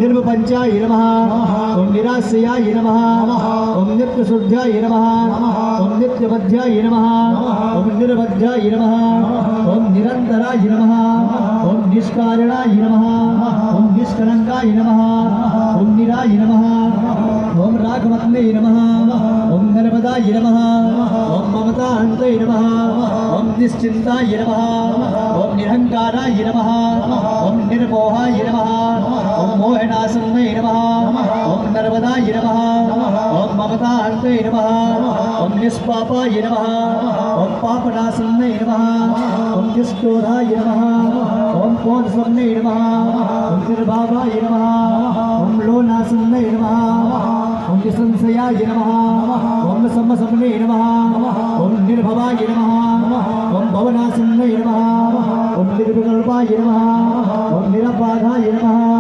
निर्वपंचाय नमः ओम निराश्रयाय नमः ओम नित्यशुद्ध्याय नमः ओम नित्यबद्ध्याय नमः ओम निर्बद्ध्याय नमः ओम निरंतराय नमः ओम निष्कारणाय नमः ओम निष्कलंकाय नमः ओम निराय नमः ओम राघवत्ने नमः ओम नर्मदाय नमः ओम ममतान्ते नमः ओम निश्चिन्ताय नमः ओम निरहंकाराय नमः ओम निर्मोहाय नमः ओम मोहनाशन्ने नमः ओम नर्मदाय नमः ओम ममतान्ते नमः ओम निष्पापाय नमः ओम पापनाशन्ने नमः ओम निष्क्रोधाय नमः ओम पौंसन्ने नमः ओम निर्भावाय नमः ओम लोनाशन्ने नमः ओम निसंशयाय नमः ओम समसमने नमः ओम निर्भवाय नमः ओम भवनाशन्ने नमः ओम निर्विकल्पाय नमः ओम निरबाधाय नमः।